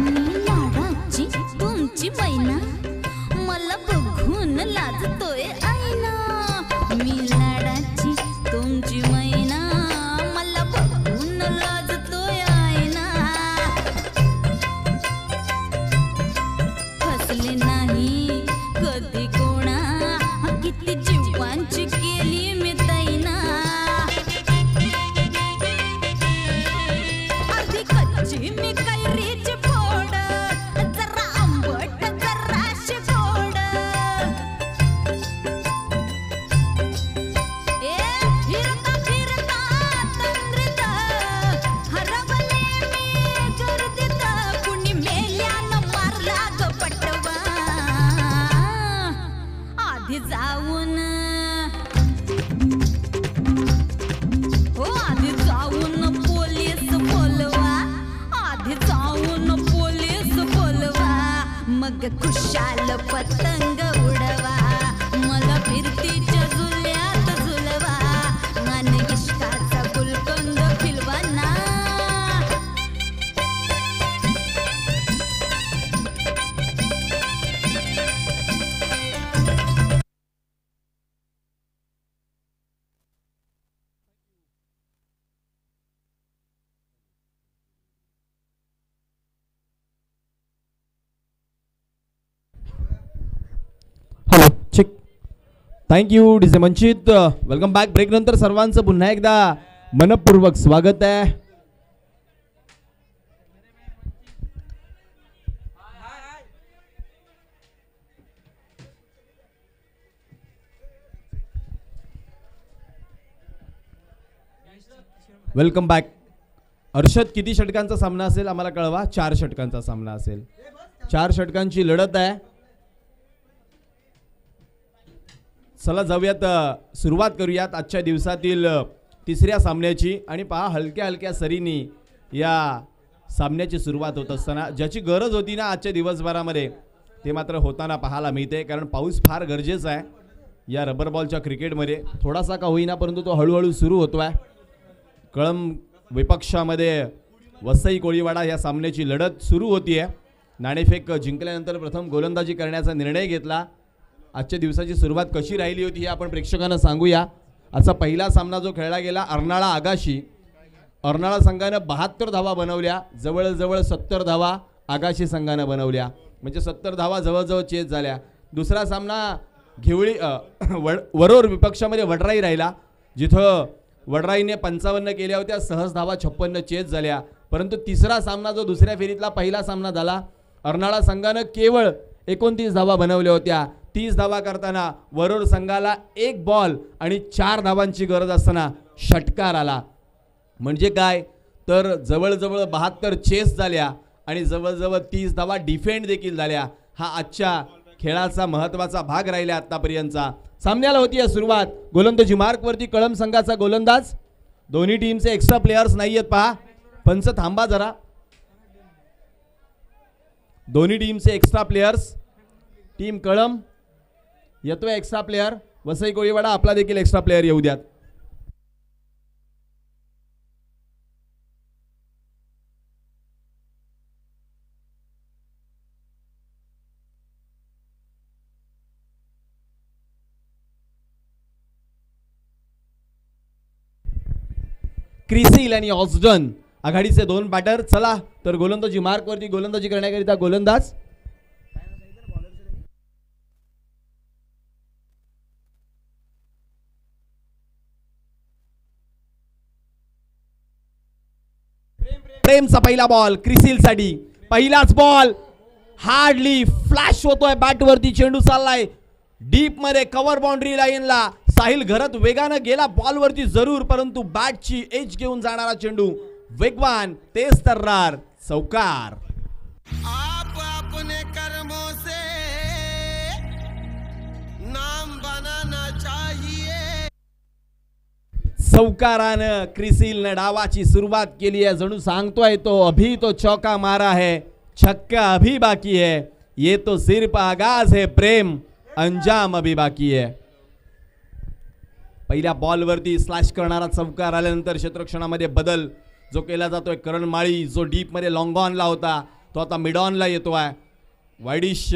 मी लाडाची तुमची मैना मला बघून लाजतोय आईना मी लाडाची तुमची मैना मला बघून लाजतोय आईना फसले नाही कधी कोणा किती जीवांची केली मी तैना अर्धी कच्ची मी कैरीची फोड जरा आंबट जराशी गोड ए फिरता फिरता तंद्रीत हरवले मी गर्दीत कुणी मेल्यानं मारला ग पटवा आधी जाऊन हो आधी जाऊन पोलीस बोलवा आधी जाऊन पोलीस बोलवा मग खुशाल पतंग उडवा मला फिरतीच्या झुल्यात झुलवा आणि इश्काचा गुलकंद फिलवा ना हॅलो चेक थँक्यू डीजे मंचित वेलकम बॅक ब्रेक नंतर सर्वांचं पुन्हा एकदा मनपूर्वक स्वागत आहे वेलकम बॅक अर्षद किती षटकांचा सामना असेल आम्हाला कळवा 4 षटकांचा सामना असेल 4 षटकांची लढत आहे चला जाऊयात सुरुवात करूयात आजच्या दिवसातील तिसऱ्या सामन्याची आणि पहा हलक्या हलक्या सरींनी या सामन्याची सुरुवात होत असताना ज्याची गरज होती ना आजच्या दिवसभरामध्ये ते मात्र होताना पाहायला मिळते कारण पाऊस फार गरजेचा आहे या रबर बॉलच्या क्रिकेटमध्ये थोडासा का होईना परंतु तो हळूहळू सुरू होतोय कळंब विपक्षामध्ये वसई कोळीवाडा या सामन्याची लढत सुरू होतीये नाणेफेक जिंकल्यानंतर प्रथम गोलंदाजी करण्याचा निर्णय घेतला आजच्या दिवसाची सुरुवात कशी राहिली होती हे आपण प्रेक्षकांना सांगूया आजचा पहिला सामना जो खेळला गेला अर्नाळा आगाशी अर्नाळा संघानं 72 धावा बनवल्या जवळजवळ 70 धावा आगाशी संघानं बनवल्या म्हणजे 70 धावा जवळजवळ चेस झाल्या दुसरा सामना घेवळी वरोर विपक्षामध्ये वडराई राहिला जिथं वडराईने 55 केल्या होत्या सहज धावा 56 चेस झाल्या परंतु तिसरा सामना जो दुसऱ्या फेरीतला पहिला सामना झाला अर्नाळा संघानं केवळ 29 धावा बनवल्या होत्या 30 धावा करताना वरोर संघाला 1 बॉल आणि 4 धावांची गरज असताना षटकार आला म्हणजे काय तर जवळजवळ 72 चेस झाल्या आणि जवळजवळ 30 धावा डिफेंड देखील झाल्या हा आजच्या खेळाचा महत्त्वाचा भाग राहिला आतापर्यंतचा सामन्याला होती या सुरुवात गोलंदाजी मार्कवरती कळंब संघाचा गोलंदाज दोन्ही टीमचे एक्स्ट्रा प्लेयर्स नाहीयेत पहा पंच थांबा जरा दोन्ही टीमचे एक्स्ट्रा प्लेयर्स टीम कळंब येतोय एक्स्ट्रा प्लेयर वसई कोळीवाडा आपला देखील एक्स्ट्रा प्लेयर येऊ द्यात क्रिसिल आणि ऑस्डन आघाडीचे 2 बॅटर चला तर गोलंदाजी मार्कवरती गोलंदाजी करण्याकरिता गोलंदाज प्रेमचा पहिला बॉल क्रिसिल साठी पहिलाच बॉल हार्डली फ्लॅश होतोय बॅट वरती चेंडू चाललाय डीप मध्ये कव्हर बाउंड्री लाईनला साहिल घरत वेगानं गेला बॉल वरती जरूर परंतु बॅटची एज घेऊन जाणारा चेंडू वेगवान तेज तर्रार चौकार आप अपने कर्मों से नाम बनाना चाहिए चौकारानं क्रिसिलनं डावाची सुरुवात केली आहे जणू सांगतोय तो अभी तो चौका मारा है छक्का अभी बाकी है ये तो सिर्फ आगाज है प्रेम अंजाम अभी बाकी है पहिल्या बॉलवरती स्लॅश करणारा चौकार आल्यानंतर क्षेत्ररक्षणामध्ये बदल जो केला जातोय करण माळी जो डीप मध्ये लॉंग ऑनला होता तो आता मिड ऑनला येतोय. वाईडिश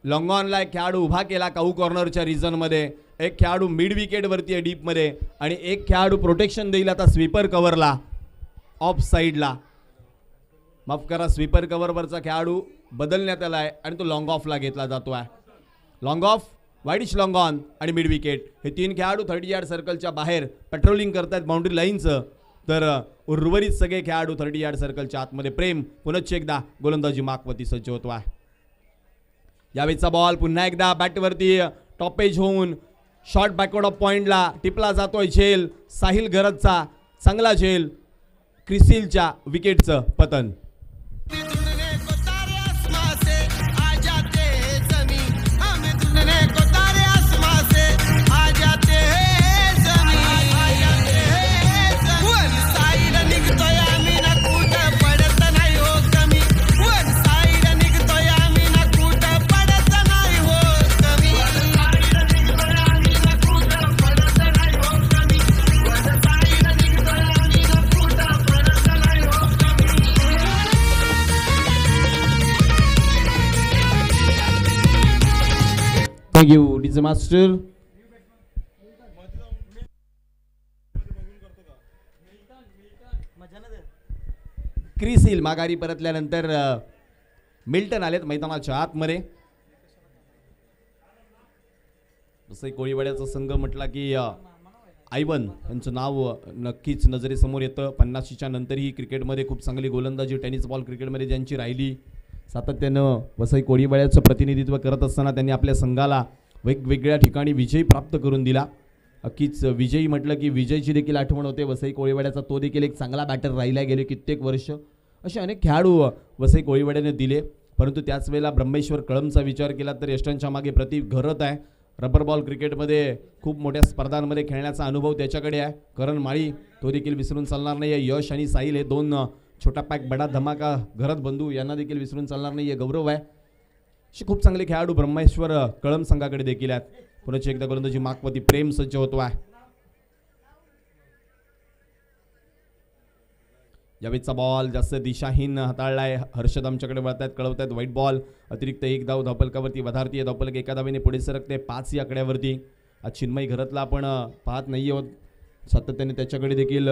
लॉंग ऑनला एक खेळाडू उभा केला काऊ कॉर्नरच्या रिजनमध्ये. एक खेळाडू मिड विकेटवरती आहे डीपमध्ये आणि एक खेळाडू प्रोटेक्शन देईल आता स्वीपर कव्हरला ऑफ साईडला. माफ करा, स्वीपर कव्हरवरचा खेळाडू बदलण्यात आला आहे आणि तो लॉंग ऑफला घेतला जातो आहे. Long of, widish long on आणि मिड विकेट हे तीन खेळाडू 30 यार्ड सर्कलच्या बाहेर पेट्रोलिंग करतात बाउंड्री लाईनचं. तर उर्वरित सगळे खेळाडू 30 यार्ड सर्कलच्या आतमध्ये. प्रेम पुनश्च एकदा गोलंदाजी मार्कवरती सज्ज होतो आहे. यावेळीचा बॉल पुन्हा एकदा बॅटवरती टॉपेज होऊन शॉर्ट बॅकवर्ड ऑफ पॉइंटला टिपला जातोय. झेल साहिल गरजचा चांगला झेल. क्रिसिलच्या विकेटचं पतन. ढूंढने को तारे आसमां से आ जाते हैं जमीन, हमें ढूंढने को तारे आसमां से आ जाते हैं जमीन, आ जाते हैं जमीन. वन साइड निघतोय आम्ही ना कुठं पडत नाही हो कमी. वन साइड निघतोय आम्ही ना कुठं पडत नाही हो कमी. वन साइड निघतोय आम्ही ना कुठं पडत नाही हो कमी. वन साइड निघतोय आम्ही ना कुठं पडत नाही हो कमी. Thank you DJ master. CRISIL माघारी परतल्यानंतर मिल्टन आलेत मैदानाच्या आतमध्ये. जसं कोळीवाड्याचा संघ म्हटला की आयवन यांचं नाव नक्कीच नजरेसमोर येतं. 50च्या नंतरही क्रिकेटमध्ये खूप चांगली गोलंदाजी टेनिस बॉल क्रिकेटमध्ये ज्यांची राहिली, सातत्यानं वसई कोळीवाड्याचं प्रतिनिधित्व करत असताना त्यांनी आपल्या संघाला वेगवेगळ्या ठिकाणी विजय प्राप्त करून दिला. नक्कीच विजयी म्हटलं की विजयची देखील आठवण होते. वसई कोळीवाड्याचा तो देखील एक चांगला बॅटर राहिला गेले कित्येक वर्ष. असे अनेक खेळाडू वसई कोळीवाड्याने दिले. परंतु त्याच वेळेला ब्रह्मेश्वर कळमचा विचार केला तर यष्टांच्या मागे प्रतीक घरत आहे. रबर बॉल क्रिकेटमध्ये खूप मोठ्या स्पर्धांमध्ये खेळण्याचा अनुभव त्याच्याकडे आहे. करण माळी तो देखील विसरून चालणार नाही आहे. यश आणि साहिल हे दोन छोटा पॅक बडा धमाका घरत बंधू यांना देखील विसरून चालणार नाही आहे. गौरव आहे. असे खूप चांगले खेळाडू ब्रह्मेश्वर कळम संघाकडे देखील आहेत. पुन्हा एकदा गोलंदाजी मार्कवरती प्रेम सज्ज होतो आहे. यावेळीचा बॉल जास्त दिशाहीन हाताळलाय. हर्षद आमच्याकडे वळतायत, कळवतायत व्हाईट बॉल. अतिरिक्त एक धाव धावपलकावरती वधारती आहे. धावपलक एका धावेने पुढे सरकते 5 या आकड्यावरती. आज चिन्मय घरातला आपण पाहत नाही आहोत. सातत्याने त्याच्याकडे देखील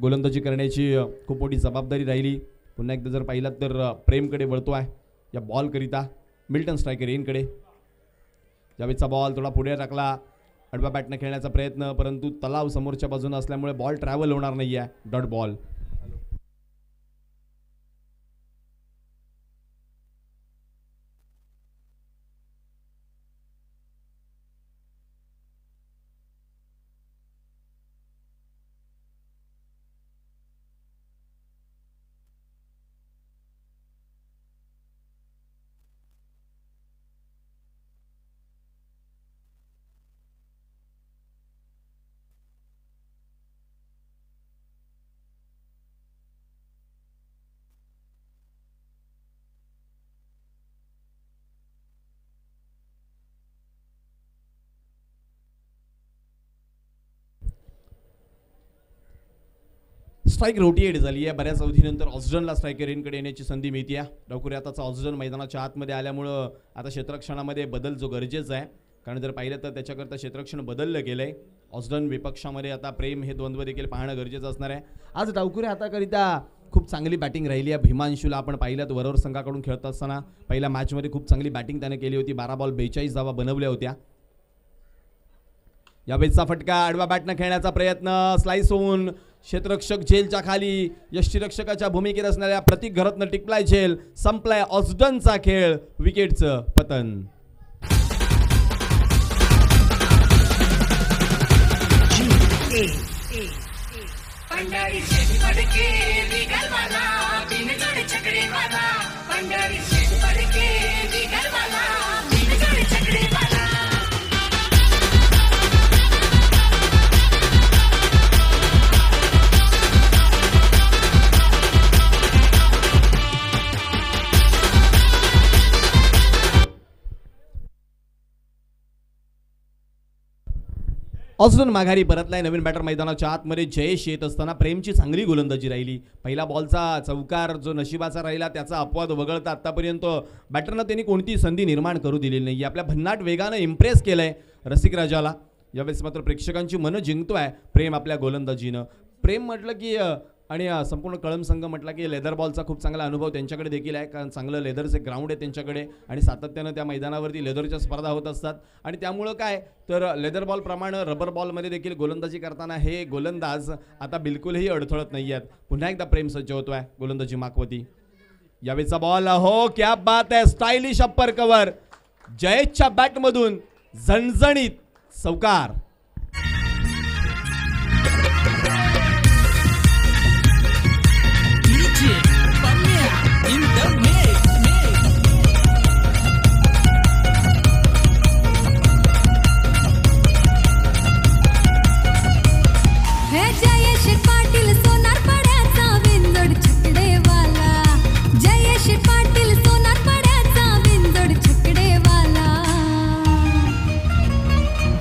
गोलंदाजी करण्याची खूप मोठी जबाबदारी राहिली. पुन्हा एकदा जर पाहिलात तर प्रेमकडे वळतो आहे या बॉलकरिता. मिल्टन स्ट्रायकर येनकडे. यावेळीचा बॉल थोडा पुढे टाकला. आडव्या बॅटनं खेळण्याचा प्रयत्न, परंतु तलाव समोरच्या बाजूने असल्यामुळे बॉल ट्रॅव्हल होणार नाही आहे. Dot ball. स्ट्राईक रोटेट झाली आहे. बऱ्याच अवधीनंतर ऑस्डनला स्ट्रायकर रेनकडे येण्याची संधी मिळते. डावखुरी आताचा ऑस्डन मैदानाच्या आतमध्ये आल्यामुळं आता क्षेत्ररक्षणामध्ये बदल जो गरजेचा आहे, कारण जर पाहिलं तर त्याच्याकरता क्षेत्ररक्षण बदललं गेलं आहे. ऑस्डन विपक्षामध्ये आता प्रेम हे द्वंद्व देखील पाहणं गरजेचं असणार आहे. आज डावखुरी हाताकरिता खूप चांगली बॅटिंग राहिली आहे. भीमांशूला आपण पाहिलं तर वरोर संघाकडून खेळत असताना पहिल्या मॅचमध्ये खूप चांगली बॅटिंग त्याने केली होती. 12 बॉल 42 धावा बनवल्या होत्या. यावेळीचा फटका आडवा बॅटनं खेळण्याचा प्रयत्न, स्लाइस होऊन क्षेत्ररक्षक झेलच्या खाली यष्टीरक्षकाच्या भूमिकेत असणाऱ्या प्रतीक घरतनं टिकलाय झेल. संपलाय ऑस्डनचा खेळ. विकेटचं पतन. अजून माघारी परतलाय नवीन बॅटर मैदानाच्या आतमध्ये जयेश येत असताना प्रेमची चांगली गोलंदाजी राहिली. पहिला बॉलचा चौकार जो नशिबाचा राहिला त्याचा अपवाद वगळता आतापर्यंत बॅटरनं त्यांनी कोणती संधी निर्माण करू दिलेली नाही. आपल्या भन्नाट वेगानं इम्प्रेस केलंय रसिक राजाला. यावेळेस मात्र प्रेक्षकांची मनं जिंकतोय प्रेम आपल्या गोलंदाजीनं. प्रेम म्हटलं की आणि संपूर्ण कळम संघ म्हटला की लेदर बॉलचा खूप चांगला अनुभव त्यांच्याकडे देखील आहे, कारण चांगलं लेदरचे ग्राउंड आहे त्यांच्याकडे आणि सातत्यानं त्या मैदानावरती लेदरच्या स्पर्धा होत असतात. आणि त्यामुळं काय तर लेदर बॉलप्रमाणे रबर बॉलमध्ये देखील गोलंदाजी करताना हे गोलंदाज आता बिलकुलही अडथळत नाही आहेत. पुन्हा एकदा प्रेम सज्ज होतोय गोलंदाजी माकवती. यावेळीचा बॉल हो क्या बात आहे, स्टायलिश अप्पर कव्हर जयेशच्या बॅटमधून झणझणीत चौकार. हे जयेश पाटील सोनार पड्याचा विंदड छकडेवाला. जयेश पाटील सोनार पड्याचा विंदड छकडेवाला.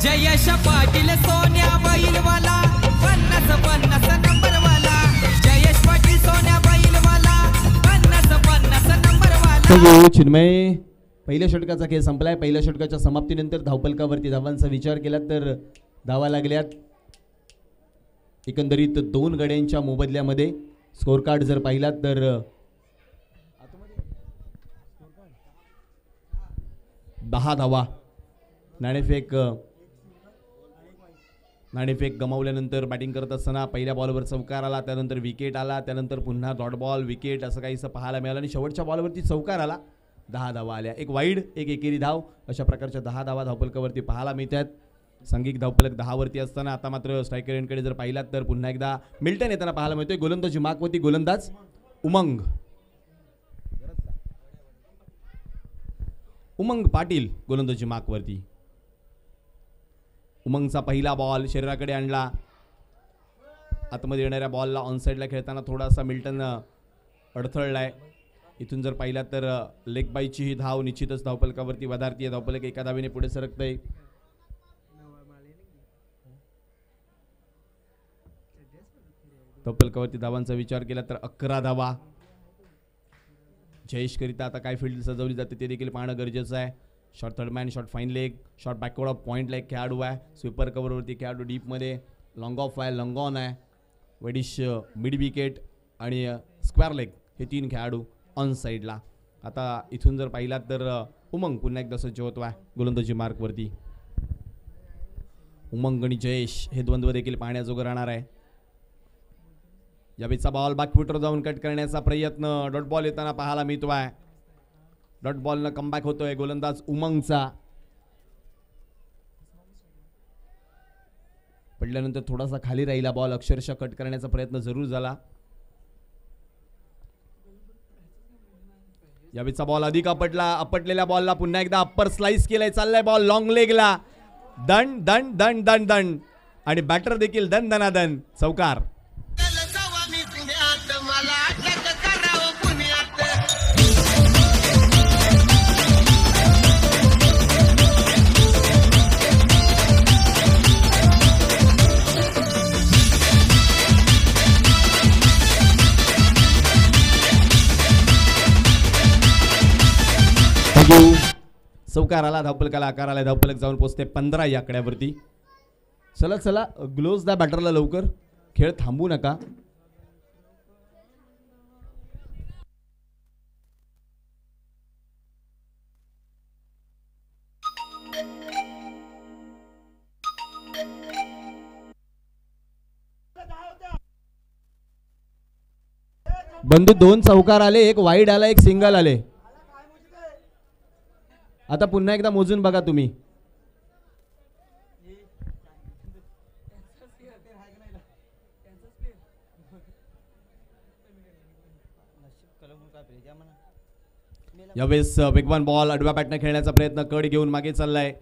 जयेश पाटील सोन्या बैलवाला 50-50 नंबरवाला. जयेश पाटील सोन्या बैलवाला 50-50 नंबरवाला. चिन्मय पहिल्या षटकाचा खेळ संपलाय. पहिल्या षटकाच्या समाप्तीनंतर धावपलकावरती धावांचा विचार केला तर धावा लागल्यात एकंदरीत 2 गड्यांच्या मोबदल्यामध्ये. स्कोर कार्ड जर पाहिलात तर 10 धावा. नाणेफेक गमावल्यानंतर बॅटिंग करत असताना पहिल्या बॉलवर चौकार आला, त्यानंतर विकेट आला, त्यानंतर पुन्हा डॉट बॉल विकेट असं काहीसं पाहायला मिळालं आणि शेवटच्या बॉलवरती चौकार आला. 10 धावा आल्या, एक वाईड एक एकेरी धाव, अशा प्रकारच्या 10 धावा धावपलकावरती पाहायला मिळतात. सांघिक धावपलक 10 वरती असताना आता मात्र स्ट्रायकर एंडकडे जर पाहिलात तर पुन्हा एकदा मिल्टन येताना पाहायला मिळतोय. गोलंदाजी माकवती, गोलंदाज उमंग पाटील गोलंदाजी माकवरती. उमंगचा पहिला बॉल शरीराकडे आणला. आतमध्ये येणाऱ्या बॉलला ऑनसाईडला खेळताना थोडासा मिल्टन अडथळलाय. इथून जर पाहिलात तर लेग बायची ही धाव निश्चितच धावपलकावरती वधारतीय. धावपलक एका धावेने पुढे सरकतंय. धावपलकावरती धावांचा विचार केला तर 11 धावा. जयेशकरिता आता काय फील्ड सजवली जाते ते देखील पाहणं गरजेचं आहे. Short third man, short fine leg, short backward of पॉईंटला एक खेळाडू आहे. स्वीपर कव्हरवरती खेळाडू डीपमध्ये, लॉंग ऑफ आहे, लॉंग ऑन आहे, वेडिश मिड विकेट आणि स्क्वेअर लेग हे 3 खेळाडू ऑन साईडला. आता इथून जर पाहिलात तर उमंग पुन्हा एकदा सज्ज होतो आहे गोलंदाजी मार्कवरती. उमंग आणि जयेश हे द्वंद्व देखील पाहण्याजोगं राहणार आहे. यावेळीचा बॉल बॅकफुटवर जाऊन कट करण्याचा प्रयत्न डॉट बॉल येताना पाहायला मिळतो आहे. डॉट बॉलनं कमबॅक होतोय गोलंदाज उमंगचा. पडल्यानंतर थोडासा खाली राहिला बॉल, अक्षरशः कट करण्याचा प्रयत्न जरूर झाला. यावेळीचा बॉल अधिक आपटलेल्या बॉलला पुन्हा एकदा अप्पर स्लाइस केलाय. चाललाय बॉल लॉंग लेगला. दंड दंड दंड दंड दंड आणि बॅटर देखील दन दनादन चौकार. चौकार आला, धावपलकाला आकार आला. धावपलक जाऊन पोहोचते 15 या आकड्यावरती. चला चला ग्लोव्ज द्या बॅटरला लवकर, खेळ थांबू नका. बंधू 2 चौकार आले, एक वाईड आला, एक सिंगल आले. आता पुन्हा एकदा मोजून बघा तुम्ही. यावेळेस वेगवान बॉल आडव्या बॅटने खेळण्याचा प्रयत्न, कड घेऊन मागे चाललाय.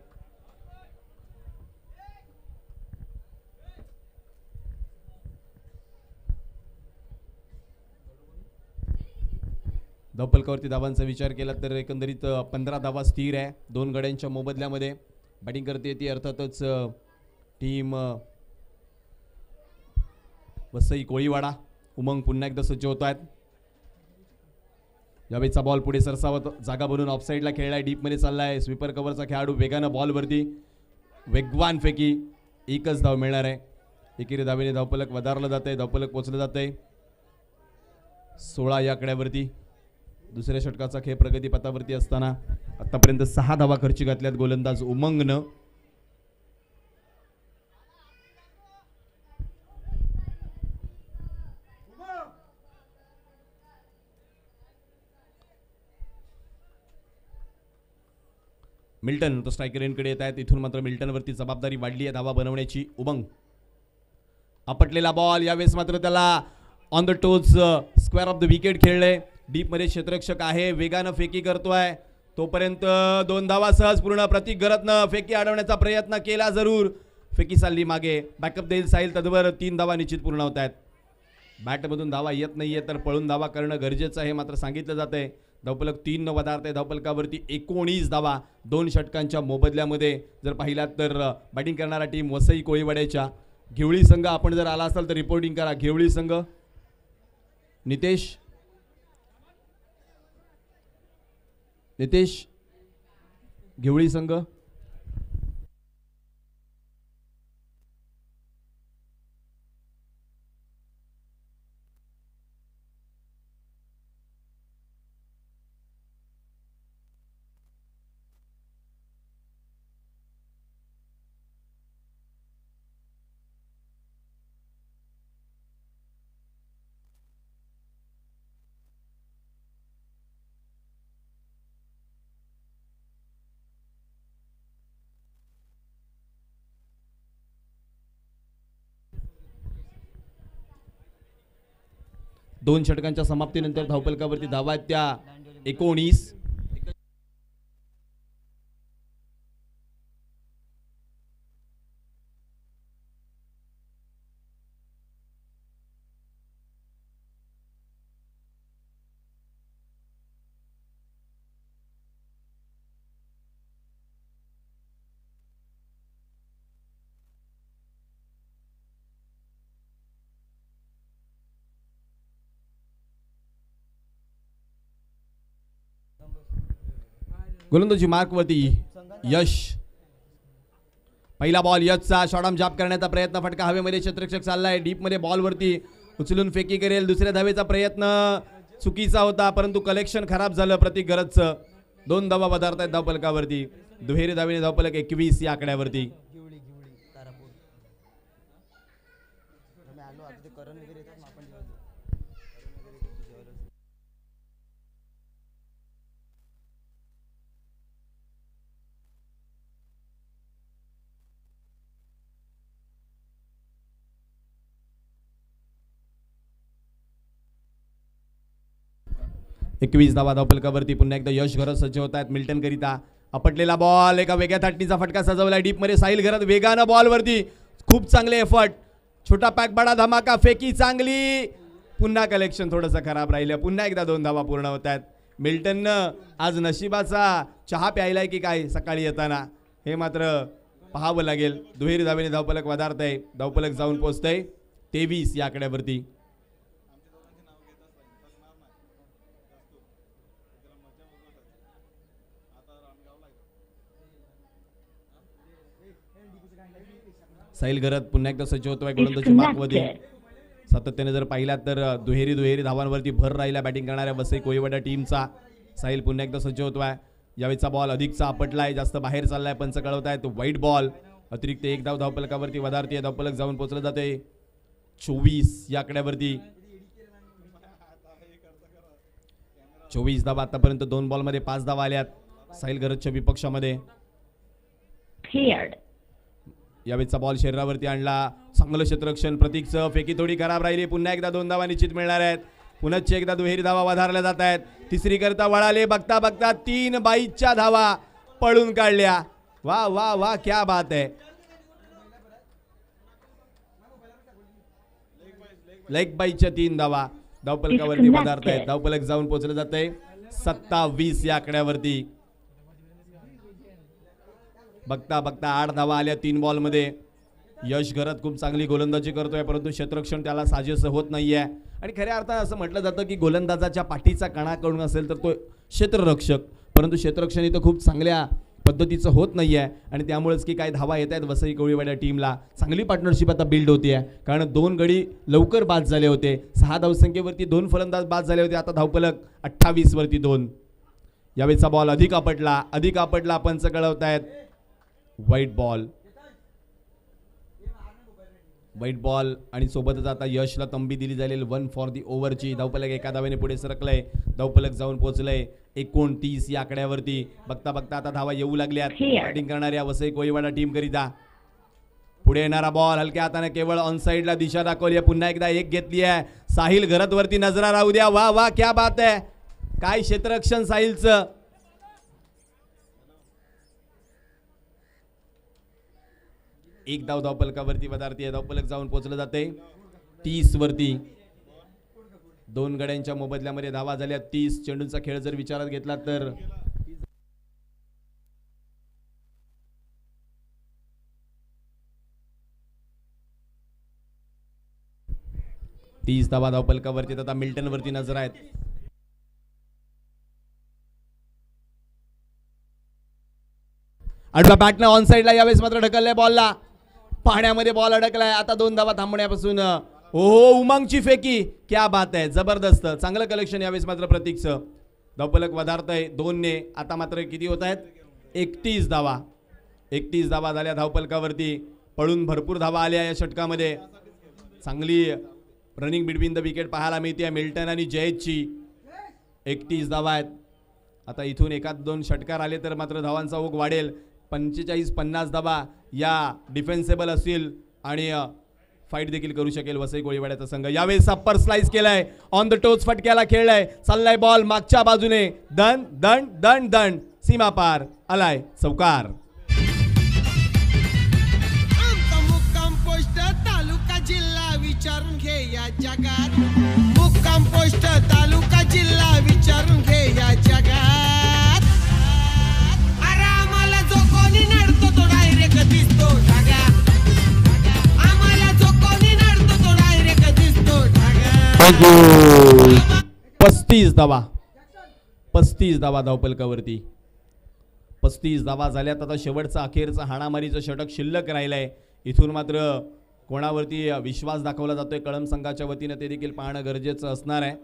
धावपलकावरती धावांचा विचार केला तर एकंदरीत 15 धावा स्थिर आहे 2 गड्यांच्या मोबदल्यामध्ये. बॅटिंग करते ती अर्थातच टीम वसई कोळीवाडा उमंग पुन्हा एकदा सज्ज होत आहेत. यावेळीचा बॉल पुढे सरसावत जागा बनवून ऑफसाईडला खेळलाय. डीपमध्ये चाललाय. स्वीपर कव्हरचा खेळाडू वेगानं बॉलवरती वेगवान फेकी. एकच धाव मिळणार आहे. एकेरी धावेने धावपलक वधारलं जात आहे. धावपलक पोचलं जात आहे 16 या आकड्यावरती. दुसऱ्या षटकाचा खेळ प्रगतीपथावरती असताना आतापर्यंत 6 धावा खर्ची घातल्यात गोलंदाज उमंगनं. मिल्टन तो स्ट्रायकर एंडकडे येत आहेत. इथून मात्र मिल्टनवरती जबाबदारी वाढली आहे धावा बनवण्याची. उमंग आपटलेला बॉल. यावेळेस मात्र त्याला on the toes square of the wicket खेळले. डीपमध्ये क्षेत्ररक्षक आहे. वेगानं फेकी करतोय. तोपर्यंत 2 धावा सहज पूर्ण. प्रतीक गरतनं फेकी अडवण्याचा प्रयत्न केला जरूर. फेकी चालली मागे. बॅकअप देईल साहिल तदवर. 3 धावा निश्चित पूर्ण होत आहेत. बॅटमधून धावा येत नाहीये तर पळून धावा करणं गरजेचं आहे मात्र सांगितलं जात आहे. धावपलक 3 न वधारते. धावपलकावरती 19 धावा 2 षटकांच्या मोबदल्यामध्ये. जर पाहिलात तर बॅटिंग करणारा टीम वसई कोळीवाड्याच्या घेवळी संघ. आपण जर आला असाल तर रिपोर्टिंग करा. घेवळी संघ नितेश घेवळी संघ. दोन षटकांच्या समाप्तीनंतर धावपलकावरती धावा आहेत त्या 19. गोलंदाजी मार्कवरती यश. पहिला बॉल यशचा. शॉर्टआर्म जाप करण्याचा प्रयत्न. फटका हवेमध्ये. क्षेत्ररक्षक चाललाय. डीपमध्ये बॉलवरती उचलून फेकी करेल. दुसऱ्या धावेचा प्रयत्न चुकीचा होता परंतु कलेक्शन खराब झालं प्रतीक गरजचं. 2 धावा वधारतायत धावपलकावरती. दुहेरी धावेने धावपलक 21 या आकड्यावरती. एकवीस धावा धावपलकावरती. पुन्हा एकदा यश घरत सज्ज होत आहेत मिल्टन करिता. आपटलेला बॉल. एका वेगळ्या थाटणीचा फटका सजवलाय. डीपमध्ये साहिल घरत वेगानं बॉलवरती. खूप चांगले एफर्ट. छोटा पॅक बडा धमाका. फेकी चांगली. पुन्हा कलेक्शन थोडंसं खराब राहिलं. पुन्हा एकदा 2 धावा पूर्ण होत आहेत. मिल्टननं आज नशिबाचा चहा प्यायलाय की काय सकाळी येताना हे मात्र पाहावं लागेल. दुहेरी धावेने धावपलक वधारतंय. धावपलक जाऊन पोहोचतंय 23 या आकड्यावरती. साहिल घरत पुन्हा एकदा सज्ज होतोय गोलंदाजी मार्कवरती. सातत्याने जर पाहिलात तर दुहेरी धावांवरती भर राहिला बॅटिंग करणाऱ्या वसई कोळीवाडा टीमचा. साहिल पुन्हा एकदा सज्ज होतोय. यावेळीचा बॉल अधिकचा आपटलाय. जास्त बाहेर चाललाय. पंच कळवताय तो वाईट बॉल. अतिरिक्त 1 धाव धावपलकावरती वधारते. धावपलक जाऊन पोहोचलं जाते 24 या आकड्यावरती. 24 धावा आतापर्यंत 2 बॉलमध्ये 5 धावा आल्यात साहिल घरतच्या विपक्षामध्ये. यावेळीचा बॉल शरीरावरती आणला. चांगलं क्षेत्ररक्षण प्रतीकचं. फेकी थोडी खराब राहिली. पुन्हा एकदा 2 धावा निश्चित मिळणार आहेत. पुन्हा एकदा दुहेरी धावा वधारल्या जात आहेत. तिसरी करता वळाले. बघता बघता 3 22च्या धावा पळून काढल्या. वा वा वा क्या बात आहे. लेग बाईच्या 3 धावा धावपलकावरती वधारत आहेत. धावपलक जाऊन पोहोचलं जात आहे 27 या आकड्यावरती. बघता बघता 8 धावा आल्या 3 बॉलमध्ये. यश घरात खूप चांगली गोलंदाजी करतोय, परंतु क्षेत्ररक्षण त्याला साजेसं होत नाहीये. आणि खऱ्या अर्थानं असं म्हटलं जातं की गोलंदाजाच्या पाठीचा कणा कडून असेल तर तो क्षेत्ररक्षक, परंतु क्षेत्ररक्षण इथं खूप चांगल्या पद्धतीचं होत नाही आहे. आणि त्यामुळेच की काय धावा येत आहेत वसई कोळीवाड्या टीमला. चांगली पार्टनरशिप आता बिल्ड होती आहे, कारण 2 गडी लवकर बाद झाले होते. 6 धावसंख्येवरती 2 फलंदाज बाद झाले होते. आता धावफलक 28 वरती 2. यावेळेचा बॉल अधिक आपटला पंच कळवत आहेत. वाईट बॉल आणि सोबतच आता यशला तंबी दिली जाईल 1 फॉर दी ओव्हरची. धावफलक एका धावेने पुढे सरकलंय. धावफलक जाऊन पोहोचलंय 29 या आकड्यावरती. बघता बघता आता धावा येऊ लागल्यात बॅटिंग करणाऱ्या वसई कोळीवाडा टीम करिता. पुढे येणारा बॉल हलक्या हाताने केवळ ऑन साइडला दिशा दाखवली आहे. पुन्हा एकदा एक घेतली आहे. साहिल घरत वरती नजरा राहू द्या. वा वा क्या बात आहे, काय क्षेत्ररक्षण साहिलचं. एक धावफलकावरती वधारती आहे. धावफलक जाऊन पोहोचलं जाते 30 वरती. 2 गड्यांच्या मोबदल्यामध्ये धावा झाल्या 30. चेंडूचा खेळ जर विचारात घेतला तर 30 धावा धावफलकावरती. आता मिल्टन वरती नजर आहेत. आडवा बॅटनं ऑन साइडला यावेळेस मात्र ढकललाय बॉलला. पाण्यामध्ये बॉल अडकलाय. आता 2 धावा थांबण्यापासून ओहो उमंगची फेकी, क्या बात आहे, जबरदस्त. चांगलं कलेक्शन यावेळेस मात्र प्रतीकचं. धावफलक वधारतंय 2 ने. आता मात्र किती होत आहेत 31 धावा. 31 धावा झाल्या धावफलकावरती. पळून भरपूर धावा आल्या या षटकामध्ये. चांगली रनिंग बिटवीन द विकेट पाहायला मिळते मिल्टन आणि जयेशची. 31 धावा आहेत. आता इथून एखाद 2 षटकार आले तर मात्र धावांचा ओघ वाढेल. 45-50 धावा या डिफेन्सेबल असतील आणि फाईट देखील करू शकेल वसई कोळीवाड्याचा संघ. यावेळेस अप्पर स्लाइस केलाय. ऑन द टोच फटक्याला खेळलाय. चाललाय बॉल मागच्या बाजूने. दंड दंड दंड दंड सीमा पार आलाय चौकार. आमचा मुक्काम पोस्ट तालुका जिल्हा विचारून घे या जगात. मुक्काम पोस्ट तालुका जिल्हा विचारून घे या जगात. अरे आम्हाला जो कोणी नडतो तो डायरेक्ट दिसतो ढगा. आम्हाला जो कोणी नडतो तो डायरेक्ट दिसतो ढगा. 35 धावा. 35 धावा धावफलकावरती. 35 धावा झाल्यात. आता शेवटचा अखेरचा हाणामारीचं षटक शिल्लक राहिलंय. इथून मात्र कोणावरती विश्वास दाखवला जातोय कळम संघाच्या वतीनं ते देखील पाहणं गरजेचं असणार आहे.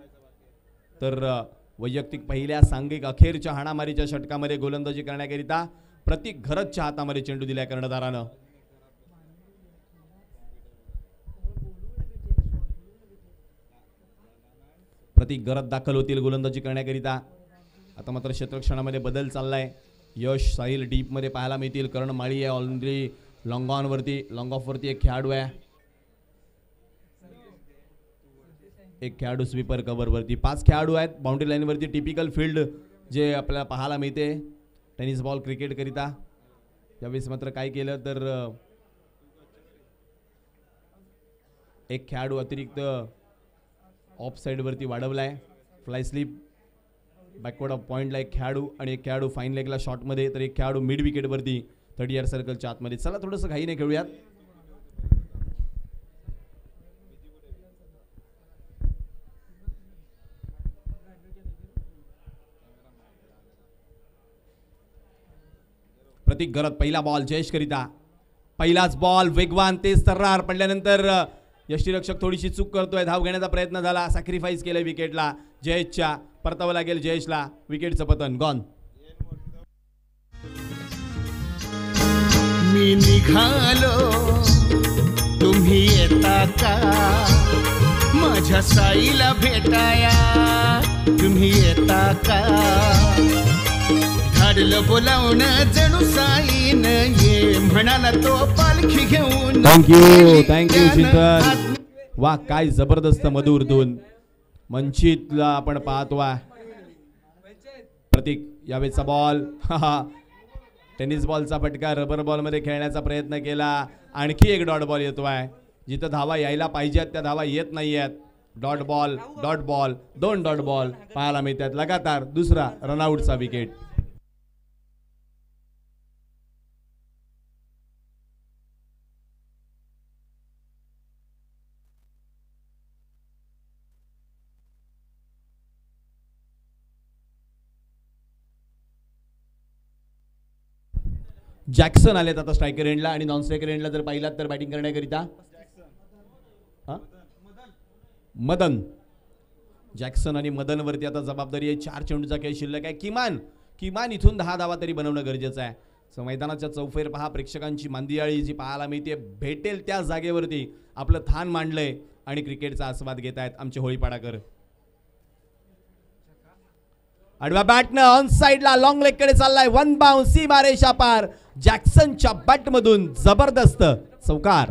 तर वैयक्तिक पहिल्या सांघिक अखेरच्या हाणामारीच्या षटकामध्ये गोलंदाजी करण्याकरिता प्रतीक घरतच्या हातामध्ये चेंडू दिलाय कर्णधारानं. प्रतीक घरत दाखल होतील गोलंदाजी करण्याकरिता. आता मात्र क्षेत्ररक्षणामध्ये बदल चाललाय. यश साहिल डीप मध्ये पाहायला मिळतील. कर्ण माळी आहे ऑलरेडी लॉंग ऑन वरती. लॉंग ऑफ वरती एक खेळाडू आहे. एक खेळाडू स्वीपर कव्हर वरती. 5 खेळाडू आहेत बाउंड्री लाईन वरती. टिपिकल फील्ड जे आपल्याला पाहायला मिळते टेनिस बॉल क्रिकेट करिता. यावेळेस मात्र काय केलं तर एक खेळाडू अतिरिक्त ऑफ साइड वरती वाढवलाय. फ्लाय स्लिप बॅकवर्ड ऑफ पॉइंटला एक खेळाडू आणि एक खेळाडू फाईन लेगला शॉटमध्ये. तर एक खेळाडू मिड विकेट वरती 30 यार्ड सर्कलच्या आतमध्ये. चला थोडंसं घाईने खेळूयात. प्रतीक घरत पहिला बॉल जयेश करिता. पहिलाच बॉल वेगवान तेज तर्रार पडल्यानंतर यष्टीरक्षक थोडीशी चूक करतोय. धाव घेण्याचा प्रयत्न झाला. सॅक्रिफाईस केलंय विकेटला जयेशच्या. परतावं लागेल जयेशला. विकेटचं पतन गॉन. मी निघालो तुम्ही येता का. माझ्या साईला भेटाया तुम्ही येता का. धाडलं बोलावणं जणू साईन ये म्हणाला तो पालखी घेऊन. थँक्यू चिंतन. वा काय जबरदस्त मधुर धून. मंचितला आपण पाहतोय. प्रतीक यावेळेचा बॉल टेनिस बॉलचा फटका रबर बॉलमध्ये खेळण्याचा प्रयत्न केला. आणखी एक डॉट बॉल येतोय. जिथं धावा यायला पाहिजेत त्या धावा येत नाहीयेत. डॉट बॉल 2 डॉट बॉल पाहायला मिळतात लगातार. दुसरा रनआउटचा विकेट. जॅक्सन आलेत आता स्ट्रायकर एंडला आणि नॉन स्ट्रायकर एंडला जर पाहिलात तर बॅटिंग करण्याकरिता मदन. जॅक्सन आणि मदनवरती आता जबाबदारी आहे. 4 चेंडूचा खेळ शिल्लक आहे. किमान इथून 10 धावा तरी बनवणं गरजेचं आहे. मैदानाच्या चौफेर पहा, प्रेक्षकांची मांदियाळी जी पाहायला मिळते. भेटेल त्या जागेवरती आपलं थान मांडलंय आणि क्रिकेटचा आस्वाद घेत आहेत आमचे होळीपाडाकर. आडव्या बॅटनं ऑन साइडला लॉंग लेग कडे चाललाय. 1 बाउन्स सीमा रेषा पार. जॅक्सनच्या बॅट मधून जबरदस्त चौकार.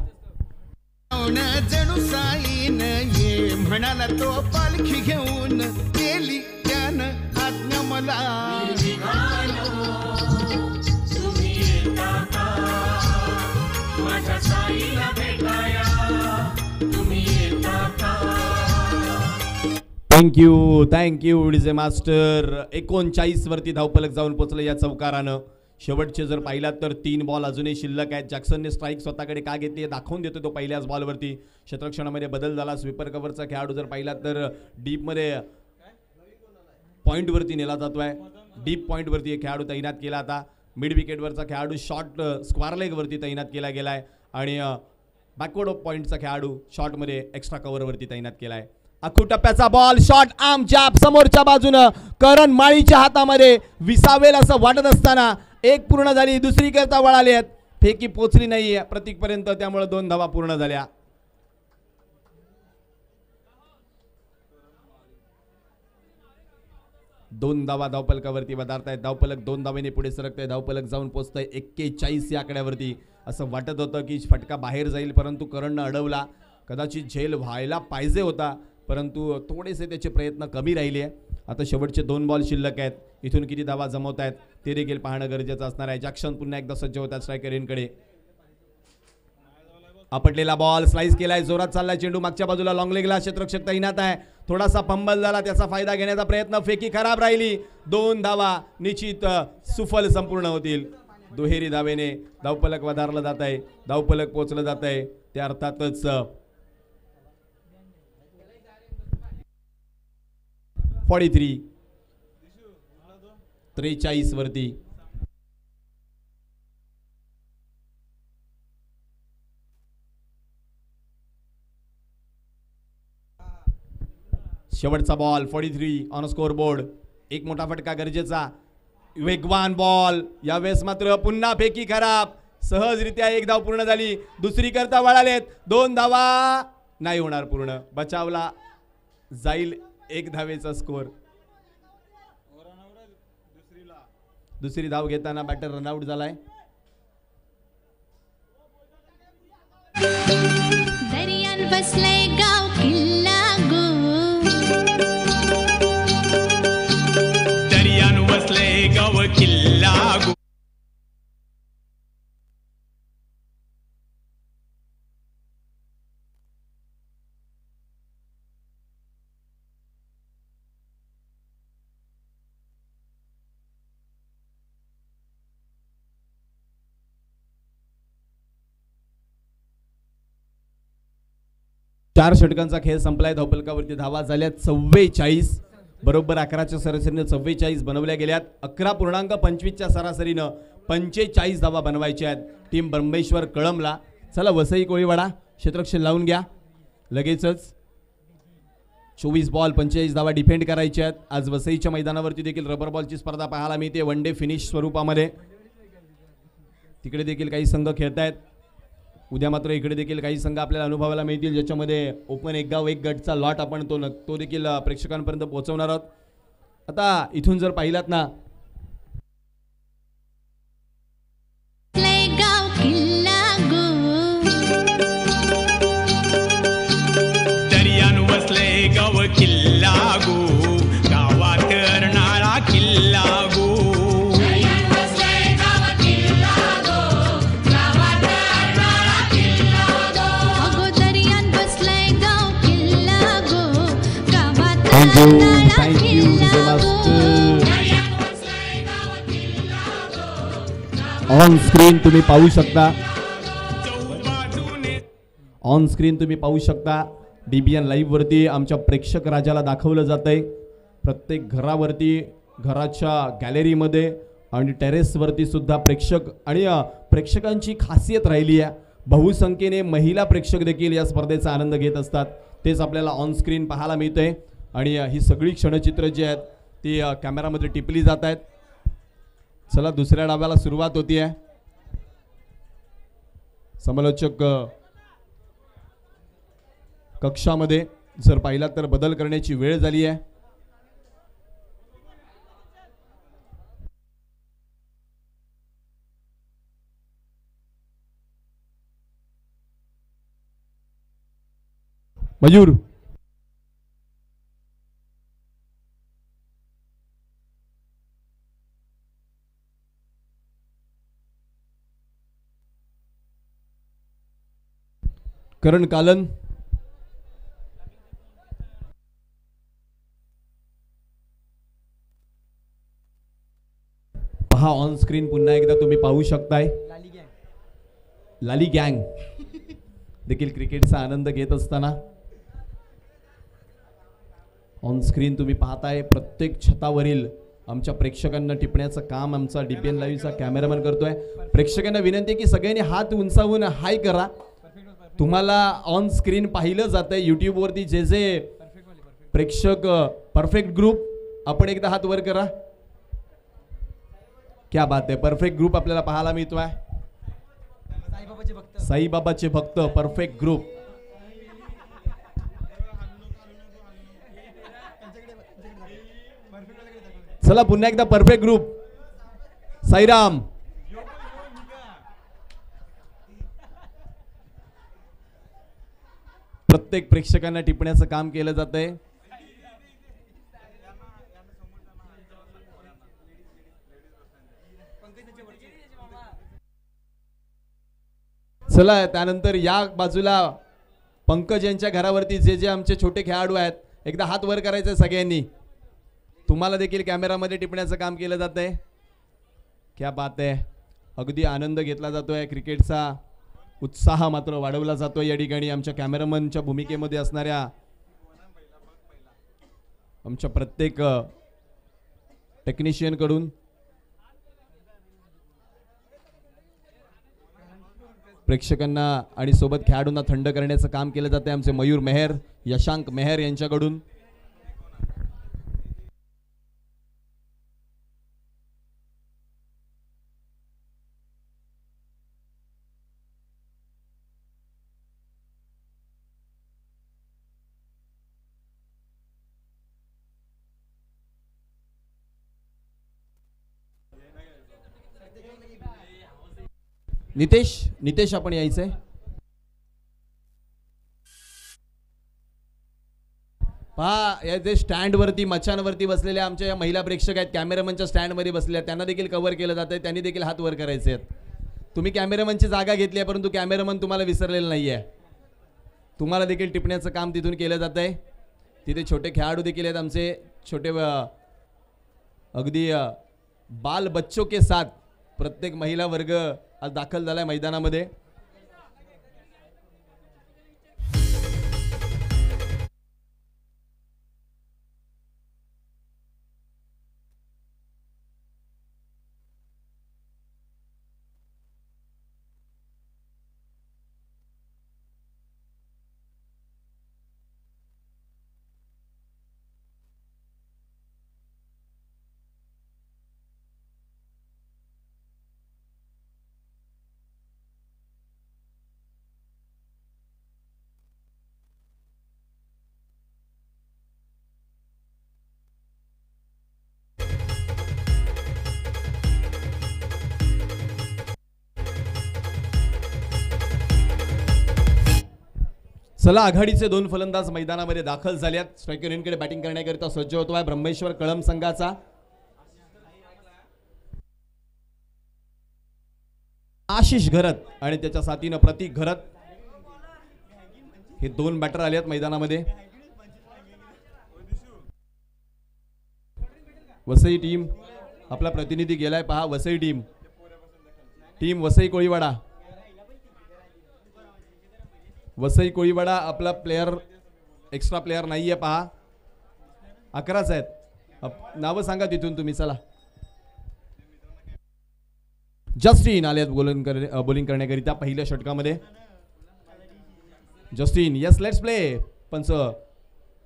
जणू साईन ये म्हणाला तो पालखी घेऊन केली त्यानं आज्ञा मला. Thank you DJ master. 39 वरती धावफलक जाऊन पोहोचलं या चौकारानं. शेवटचे जर पाहिलात तर 3 बॉल अजूनही शिल्लक आहेत. जॅक्सनने स्ट्राईक स्वतःकडे का घेतली दाखवून देतो तो पहिल्याच बॉलवरती. क्षेत्ररक्षणामध्ये बदल झाला. स्वीपर कव्हरचा खेळाडू जर पाहिलात तर डीपमध्ये पॉईंटवरती नेला जातोय. डीप पॉईंटवरती एक खेळाडू तैनात केला. आता मिड विकेटवरचा खेळाडू शॉर्ट स्क्वायर लेगवरती तैनात केला गेलाय आणि बॅकवर्ड ऑफ पॉईंटचा खेळाडू शॉर्टमध्ये एक्स्ट्रा कव्हरवरती तैनात केलाय. अखू टप्प्याचा बॉल शॉट आर्म जॅब समोरच्या बाजूनं करण माळीच्या हातामध्ये विसावेल असं वाटत असताना एक पूर्ण झाली. दुसरी करता वळाली आहेत. फेकी पोचली नाहीये प्रतीक पर्यंत, त्यामुळे 2 धावा पूर्ण झाल्या. दोन धावा धावफलकावरती वधारतायत. धावफलक 2 धावेने पुढे सरकतंय. धावफलक जाऊन पोहोचतंय 41 या आकड्यावरती. असं वाटत होतं की फटका बाहेर जाईल, परंतु करणनं अडवला. कदाचित झेल व्हायला पाहिजे होता, परंतु थोडेसे त्याचे प्रयत्न कमी राहिले. आता शेवटचे 2 बॉल शिल्लक आहेत. इथून किती धावा जमवत आहेत ते देखील पाहणं गरजेचं असणार आहे. जॅक्सन पुन्हा एकदा सज्ज होतात स्ट्रायकर एंडकडे. आपटलेला बॉल स्लाइस केलाय. जोरात चाललाय चेंडू मागच्या बाजूला लॉंग लेगला. क्षेत्ररक्षक तैनात आहे. थोडासा फंबल झाला, त्याचा फायदा घेण्याचा प्रयत्न. फेकी खराब राहिली. 2 धावा निश्चित सुफल संपूर्ण होतील. दुहेरी धावेने धावफलक वधारलं जात आहे. धावफलक पोहोचलं जात आहे. त्या अर्थातच 43 वरती. शेवटचा बॉल 43 ऑन स्कोर बोर्ड. एक मोठा फटका गरजेचा. वेगवान बॉल. यावेळेस मात्र पुन्हा फेकी खराब. सहजरित्या 1 धाव पूर्ण झाली. दुसरी करता वळालेत. 2 धावा नाही होणार पूर्ण. बचावला जाईल 1 धावेचा स्कोर. दुसरी धाव घेताना बॅटर रनआउट झालाय. दर्यान बसलंय गाव किल्ला गो. दर्यान बसलंय गाव किल्ला गो. चार षटकांचा खेळ संपलाय. धावफलकावरती धावा झाल्या 44. बरोबर 11च्या सरासरीनं 44 बनवल्या गेल्यात. 11.25च्या सरासरीनं 45 धावा बनवायच्या आहेत. टीम ब्रह्मेश्वर कळमला. चला वसई कोळीवाडा क्षेत्ररक्षण लावून घ्या लगेचच. 24 बॉल 45 धावा डिफेंड करायच्या आहेत. आज वसईच्या मैदानावरती देखील रबर बॉलची स्पर्धा पाहायला मिळते. 1 डे फिनिश स्वरूपामध्ये. तिकडे देखील काही संघ खेळत आहेत. उद्या मात्र इकडे देखील काही संघ आपल्याला अनुभवायला मिळतील, ज्याच्यामध्ये ओपन एक गाव एक गटचा लॉट आपण तो देखील प्रेक्षकांपर्यंत पोहोचवणार आहोत. आता इथून जर पाहिलात ना, दर्यान वसले गाव किल्ला गो. गावात अर्नाळा किल्ला गो. थँक्यू ऑन स्क्रीन तुम्ही पाहू शकता. DBN लाईव्ह वरती आमच्या प्रेक्षक राजाला दाखवलं जात आहे. प्रत्येक घरावरती, घराच्या गॅलरीमध्ये आणि टेरेसवरती सुद्धा प्रेक्षक आणि प्रेक्षकांची खासियत राहिली आहे, बहुसंख्येने महिला प्रेक्षक देखील या स्पर्धेचा आनंद घेत असतात. तेच आपल्याला ऑन स्क्रीन पाहायला मिळतंय आणि ही सगळी क्षणचित्र जी आहेत ती कॅमेरामध्ये टिपली जात आहेत. चला दुसऱ्या डाव्याला सुरुवात होती आहे. समालोचक कक्षामध्ये जर पाहिला तर बदल करण्याची वेळ झाली आहे. मयूर करण कालन पहा ऑन स्क्रीन पुन्हा एकदा तुम्ही पाहू शकताय. लाली गँग देखील क्रिकेटचा आनंद घेत असताना ऑन स्क्रीन तुम्ही पाहताय. प्रत्येक छतावरील आमच्या प्रेक्षकांना टिपण्याचं काम आमचा डीपीएन लाईव्हचा कॅमेरामॅन करतोय. प्रेक्षकांना विनंती आहे की सगळ्यांनी हात उंचावून हाय करा. तुम्हाला ऑन स्क्रीन पाहिलं जातंय यूट्यूबवरती जे जे प्रेक्षक परफेक्ट ग्रुप, आपण एकदा हात वर करा. क्या बात आहे, परफेक्ट ग्रुप आपल्याला पाहायला मिळतोय. साईबाबाचे भक्त परफेक्ट ग्रुप. चला पुन्हा एकदा परफेक्ट ग्रुप. साईराम प्रत्येक प्रेक्षकांना टिपण्याचं काम केलं जातंय. चला त्यानंतर या बाजूला पंकज यांच्या घरावरती जे जे आमचे छोटे खेळाडू आहेत एकदा हात वर करायचे सगळ्यांनी. तुम्हाला देखील कॅमेरामध्ये टिपण्याचं काम केलं जातंय. क्या बात आहे, अगदी आनंद घेतला जातोय. क्रिकेटचा उत्साह मात्र वाढवला जातोय या ठिकाणी आमच्या कॅमेरामनच्या भूमिकेमध्ये असणाऱ्या आमच्या प्रत्येक टेक्निशियन कडून. प्रेक्षकांना आणि सोबत खेळाडूंना थंड करण्याचं काम केलं जाते आमचे मयूर मेहर, यशांक मेहर यांच्याकडून. नितेश आपण यायचंय. पहा या जे स्टँड वरती मचानवरती बसलेल्या आमच्या या महिला प्रेक्षक आहेत, कॅमेरामनच्या स्टँड मध्ये बसलेल्या, त्यांना देखील कव्हर केलं जातंय. त्यांनी देखील हात वर करायचे आहेत. तुम्ही कॅमेरामनची जागा घेतली आहे परंतु कॅमेरामन तुम्हाला विसरलेला नाहीये. तुम्हाला देखील टिपण्याचं काम तिथून केलं जातंय. तिथे छोटे खेळाडू देखील आहेत आमचे, छोटे अगदी बाल बच्चों के साथ प्रत्येक महिला वर्ग आज दाखल झालाय मैदानामध्ये. चला आघाडीचे दोन फलंदाज मैदानामध्ये दाखल झाल्यात. स्ट्रायकर इनकडे बॅटिंग करण्याकरिता सज्ज होतोय ब्रह्मेश्वर कळम संघाचा. आशिष घरत आणि त्याच्या साथीनं प्रतीक घरत हे दोन बॅटर आले आहेत मैदानामध्ये. वसई टीम आपला प्रतिनिधी गेलाय पहा. वसई टीम वसई कोळीवाडा. वसई कोळीवाडा आपला प्लेयर एक्स्ट्रा प्लेयर नाहीये पहा. 11च आहेत. नावं सांगा तिथून तुम्ही. चला जस्टिन आले बॉलिंग करण्याकरिता पहिल्या षटकामध्ये. Justin yes let's play. पंच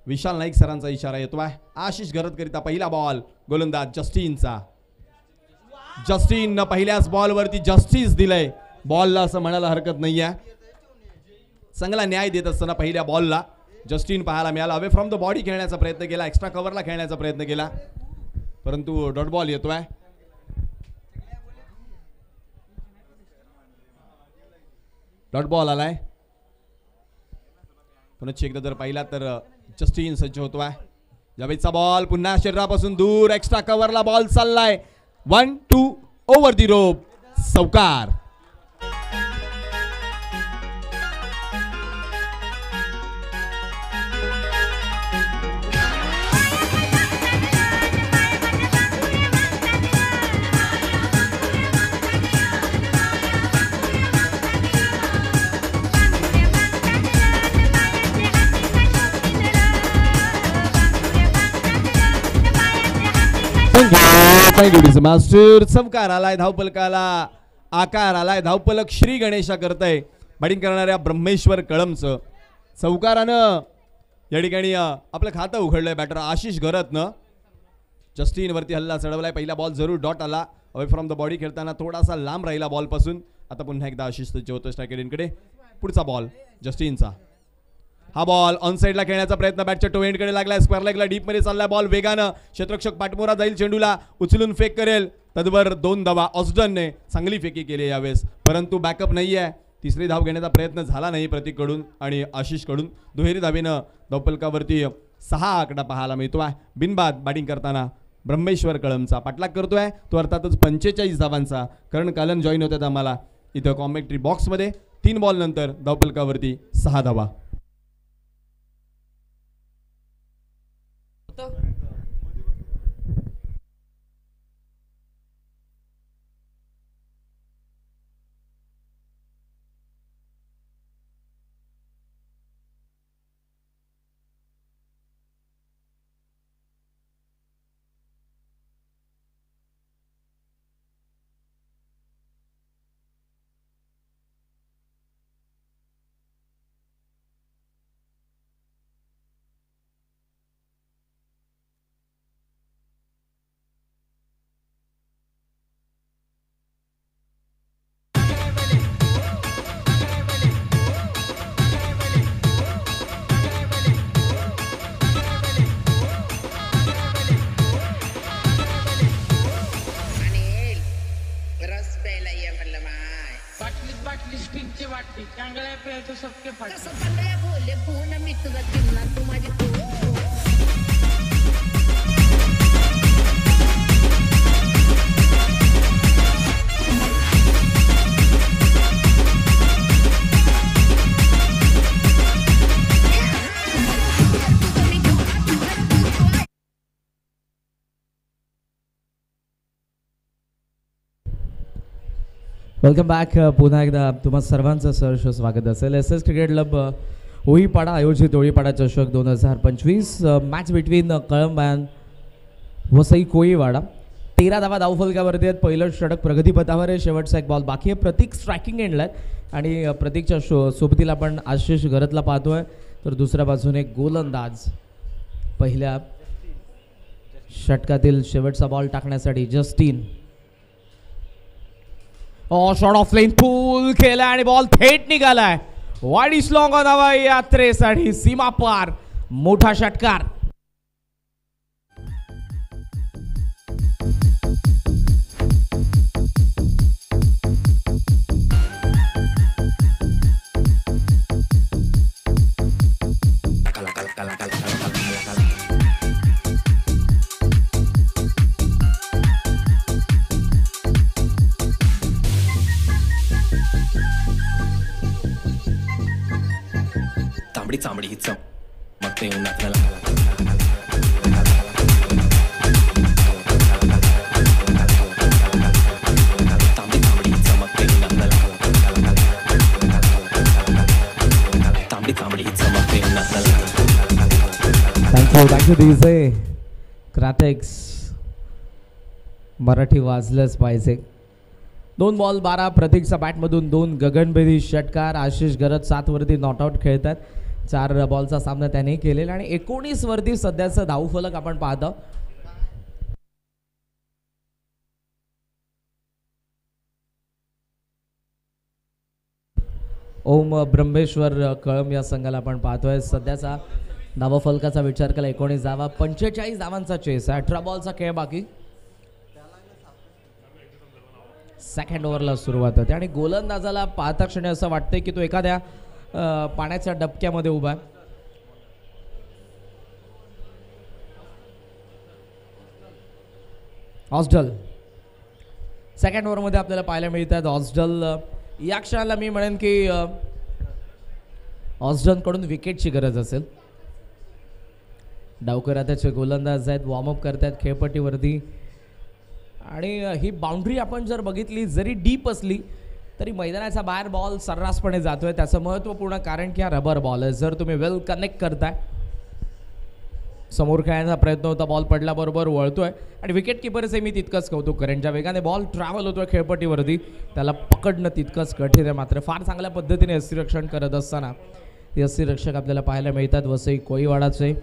विशाल नाईक सरांचा इशारा येतोय. आशिष घरत करिता पहिला बॉल गोलंदाज जस्टिनचा. जस्टिन पहिल्याच बॉलवरती जस्टिस दिलंय बॉलला असं म्हणायला हरकत नाहीये. चांगला न्याय देत असताना पहिल्या बॉलला जस्टिन पाहायला मिळाला. अवे फ्रॉम द बॉडी खेळण्याचा प्रयत्न केला, एक्स्ट्रा कव्हरला खेळण्याचा प्रयत्न केला, परंतु डॉट बॉल येतोय. डॉट बॉल आलाय. पुन्हा एकदा जर पाहिला तर जस्टिन सज्ज होतोय. जावेदचा बॉल पुन्हा शरीरापासून दूर, एक्स्ट्रा कव्हरला बॉल चाललाय. 1-2 ओव्हर दी रोप. चौकार. मास्टर चमकार आलाय. धावपलकाला आकार आलाय. धावपलक श्री गणेशा करतय बॅटिंग करणाऱ्या ब्रह्मेश्वर कळमचं. चौकारानं या ठिकाणी आपलं खातं उघडलंय बॅटर आशिष घरतनं. जस्टिन वरती हल्ला चढवलाय. पहिला बॉल जरूर डॉट आला. अवे फ्रॉम द बॉडी खेळताना थोडासा लांब राहिला बॉल पासून. आता पुन्हा एकदा आशिष सज्ज होतो स्ट्रायकेडकडे. पुढचा बॉल जस्टिनचा. हा बॉल ऑन साइडला खेळण्याचा प्रयत्न बॅटच्या टो एंडकडे लागलाय. स्क्वेअर लेगला डीप मध्ये चाललाय बॉल वेगानं. क्षेत्ररक्षक पाठमोरा जाईल चेंडूला, उचलून फेक करेल. तदवर 2 धावा ऑस्डनने चांगली फेकी केली यावेळेस, परंतु बॅकअप नाही आहे. तिसरी धाव घेण्याचा प्रयत्न झाला नाही प्रतीककडून आणि आशिषकडून. दुहेरी धावेनं धावपलकावरती 6 आकडा पाहायला मिळतोय. बिनबाद बॅटिंग करताना ब्रह्मेश्वर कळमचा पाठलाग करतोय तो अर्थातच 45 धावांचा. करण कालन जॉईन होतात आम्हाला इथं कॉमेंट्री बॉक्समध्ये. 3 बॉल नंतर धावपलकावरती 6 धावा. Welcome back. पुन्हा एकदा तुम्हा सर्वांचं सहर्ष स्वागत असेल. SS क्रिकेट क्लब होळीपाडा आयोजित होळीपाडा चषक 2025 match between Kalamb and Vasai Koliwada. 13 धावा धावफलकावरती आहेत. पहिलं षटक प्रगतीपथावर आहे. शेवटचा एक बॉल बाकी आहे. प्रतीक स्ट्रायकिंग एंडला आहे आणि प्रतीकच्या सोबतीला आपण आशिष घरतला पाहतोय. तर दुसऱ्या बाजूने गोलंदाज पहिल्या षटकातील शेवटचा बॉल टाकण्यासाठी जस्टिन. शॉट ऑफ लेन पूल केला आणि बॉल थेट निघालाय. वाईड इज लॉंग ऑन धावा यात्रेसाठी सीमा पार. मोठा षटकार. चांबडी ही चम मग ते उन्हात थँक्यू DJ क्राटेक्स. मराठी वाजलंच पाहिजे. 2 बॉल 12 प्रतीकचा बॅटमधून 2 गगनभेदी षटकार. आशिष गरज 7 वरती नॉट आउट खेळतात. 4 बॉलचा सामना त्याने केलेला आणि 19 वरती सध्याचं धावफलक आपण पाहतो. ओम ब्रह्मेश्वर कळम या संघाला आपण पाहतोय. सध्याचा धावफलकाचा विचार केला 19 धावा, 45 धावांचा चेस आहे. 18 बॉलचा खेळ बाकी. सेकंड ओव्हरला सुरुवात होते आणि गोलंदाजाला पाहता क्षणी असं वाटतंय की तो एखाद्या पाण्याच्या डबक्यामध्ये उभा आहे. ऑस्डल सेकंड ओव्हरमध्ये आपल्याला पाहायला मिळतात. ऑस्डल या क्षणाला मी म्हणेन की ऑस्डनकडून विकेटची गरज असेल. डावकर त्याचे गोलंदाज आहेत, वॉर्मअप करतात खेळपट्टीवरती आणि ही बाउंड्री आपण जर बघितली जरी डीप असली तरी मैदानाच्या बाहेर बॉल सर्रासपणे जातोय. त्याचं महत्त्वपूर्ण कारण की हा रबर बॉल आहे. जर तुम्ही वेल कनेक्ट करताय, समोर खेळण्याचा प्रयत्न होता, बॉल पडल्याबरोबर वळतोय आणि विकेट किपरचे मी तितकंच कौतुक करेन. ज्या वेगाने बॉल ट्रॅव्हल होतोय खेळपट्टीवरती त्याला पकडणं तितकंच कठीण आहे. मात्र फार चांगल्या पद्धतीने यष्टीरक्षण करत असताना यष्टीरक्षक आपल्याला पाहायला मिळतात वसई कोळीवाडाचे.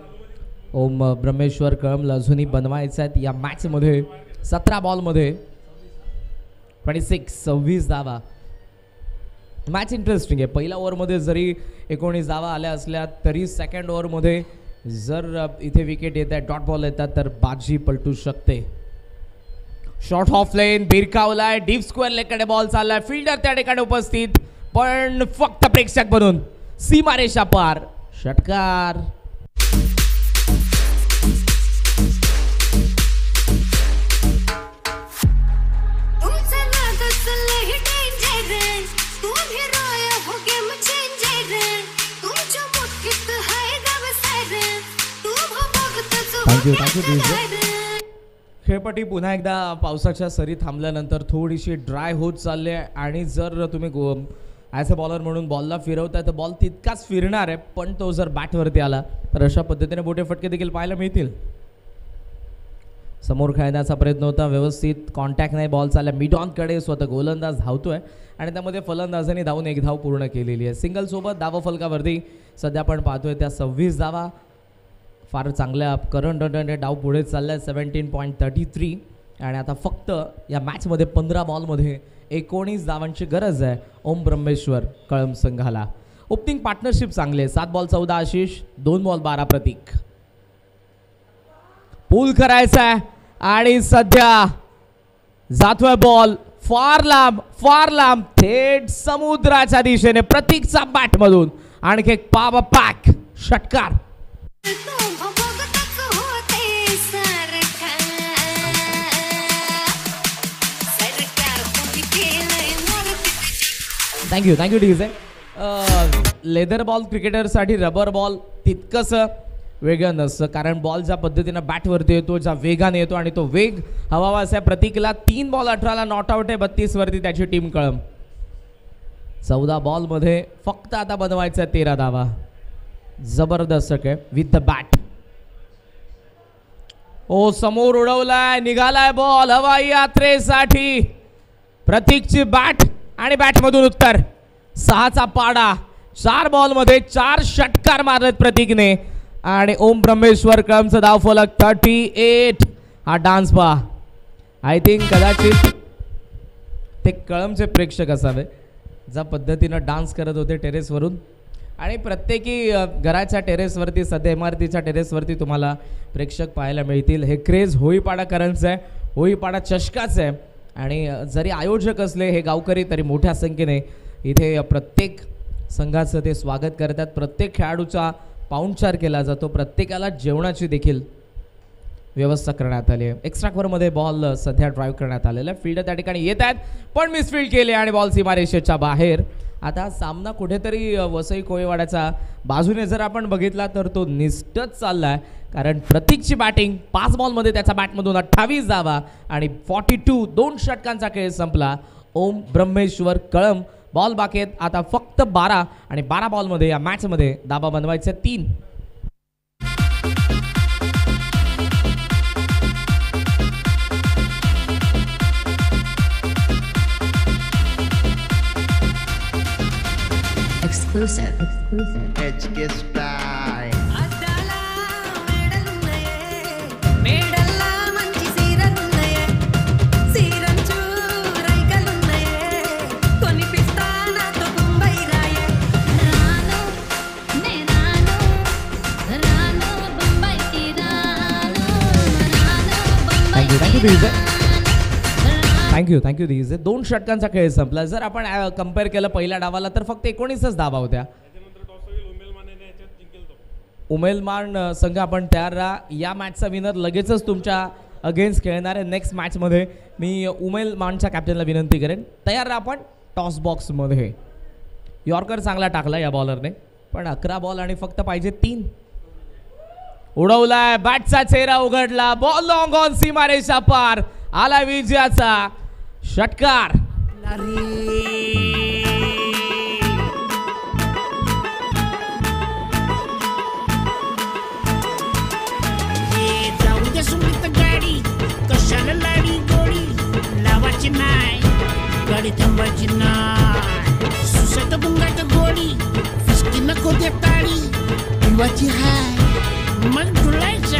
ओम ब्रह्मेश्वर कळमला अजूनही बनवायचे आहेत या मॅचमध्ये. 17 बॉलमध्ये 26 धावा. मॅच इंटरेस्टिंग आहे. पहिल्या ओव्हरमध्ये जरी 19 धावा आल्या असल्या तरी सेकंड ओव्हरमध्ये जर इथे विकेट येत आहे, डॉट बॉल येतात तर बाजी पलटू शकते. शॉर्ट ऑफ लेन भिरकावलाय, डीप स्क्वेअर लेगकडे बॉल चाललाय, फिल्डर त्या ठिकाणी उपस्थित पण फक्त प्रेक्षक बनून सीमारेषा पार. षटकार. खेळपट्टी पुन्हा एकदा पावसाच्या सरी थांबल्यानंतर थोडीशी ड्राय होत चालली आहे आणि जर तुम्ही ॲज अ बॉलर म्हणून बॉलला फिरवताय तर बॉल तितकाच फिरणार आहे, पण तो जर बॅटवरती आला तर अशा पद्धतीने मोठे फटके देखील पाहायला मिळतील. समोर खेळण्याचा प्रयत्न होता, व्यवस्थित कॉन्टॅक्ट नाही, बॉल चालला मिड ऑनकडे, स्वतः गोलंदाज धावतोय आणि त्यामध्ये फलंदाजांनी धावून 1 धाव पूर्ण केलेली आहे. सिंगलसोबत धावफलकावरती सध्या आपण पाहतोय त्या 26 धावा. फार चांगल्या करंट डाव पुढे चाललाय 17.33 आणि आता फक्त या मॅचमध्ये 15 बॉलमध्ये 19 धावांची गरज आहे ओम ब्रह्मेश्वर कळम संघाला. ओपनिंग पार्टनरशिप चांगली आहे. 7 बॉल 14 आशिष, 2 बॉल 12 प्रतीक. पूल करायचा आहे आणि सध्या जातोय बॉल फार लांब थेट समुद्राच्या दिशेने. प्रतीकचा बॅटमधून आणखी एक पाव पॅक षटकार. Thank you DJ. लेदर बॉल क्रिकेटरसाठी रबर बॉल तितकंच वेगळं नसतं, कारण बॉल ज्या पद्धतीनं बॅटवरती येतो, ज्या वेगाने येतो आणि तो वेग हवा असा प्रतीकला. 3 बॉल 18ला नॉट आउट आहे, 32 वरती त्याची टीम कळम. 14 बॉलमध्ये फक्त आता बनवायचं 13 धावा. जबरदस्त आहे विथ द बॅट. ओ समोर उडवलाय, निघालाय बॉल हवाई यात्रेसाठी. प्रतीकची बॅट आणि बॅटमधून उत्तर. 6चा पाडा. 4 बॉलमध्ये 4 षटकार मारलेत प्रतीकने आणि ओम ब्रह्मेश्वर कळमचं धावफलक 38. हा डान्स पहा. आय थिंक कदाचित ते कळमचे प्रेक्षक असावे ज्या पद्धतीनं डान्स करत होते टेरेसवरून. आणि प्रत्येकी घराच्या टेरेसवरती, सध्या इमारतीच्या टेरेसवरती तुम्हाला प्रेक्षक पाहायला मिळतील. हे क्रेज होळीपाडाकरांचं आहे, होळीपाडा चषकाचं आहे आणि जरी आयोजक असले हे गावकरी तरी मोठ्या संख्येने इथे प्रत्येक संघाचं ते स्वागत करतात. प्रत्येक खेळाडूचा पाहुणचार केला जातो, प्रत्येकाला जेवणाची देखील व्यवस्था करण्यात आली आहे. एक्स्ट्रा कव्हरमध्ये बॉल सध्या ड्राईव्ह करण्यात आलेला आहे. फिल्डर त्या ठिकाणी येत आहेत पण मिसफील्ड केले आणि बॉल सीमारेषेच्या बाहेर. आता सामना कुठेतरी वसई कोळीवाड्याचा बाजूने जर आपण बघितला तर तो निष्ठच चालला आहे, कारण प्रतीकची बॅटिंग 5 बॉलमध्ये त्याच्या बॅटमधून 28 धावा आणि 42. 2 षटकांचा खेळ संपला. ओम ब्रह्मेश्वर कळम बॉल बाकी आहेत आता फक्त 12 आणि 12 बॉलमध्ये या मॅचमध्ये धावा बनवायचे 3. Exclusive. HK Style. थँक्यू दिजे. 2 षटकांचा खेळ संपला. जर आपण कम्पेअर केलं पहिल्या डावाला तर फक्त 19च धावा होत्या. उमेलमान संघ आपण तयार राहा. या मॅचचा विनर लगेचच तुमच्या अगेन्स्ट खेळणार आहे. नेक्स्ट मॅचमध्ये मी उमेलमानच्या कॅप्टनला विनंती करेन तयार राहा आपण टॉस बॉक्समध्ये. यॉर्कर चांगला टाकला या बॉलरने पण 11 बॉल आणि फक्त पाहिजे 3. उडवलाय बॅटचा चेहरा उघडला. बॉल लॉंग ऑन सीमारेषा पार. आला विजयाचा षटकार. जाऊ दे सुमित गाडी कशाला लाडी गोडी लावायची नाही गाडी थांबायची नाही. सुसट गुंगाट गोडी फिसकी नको दे ताळी पिवाची हाय मग डुलायचं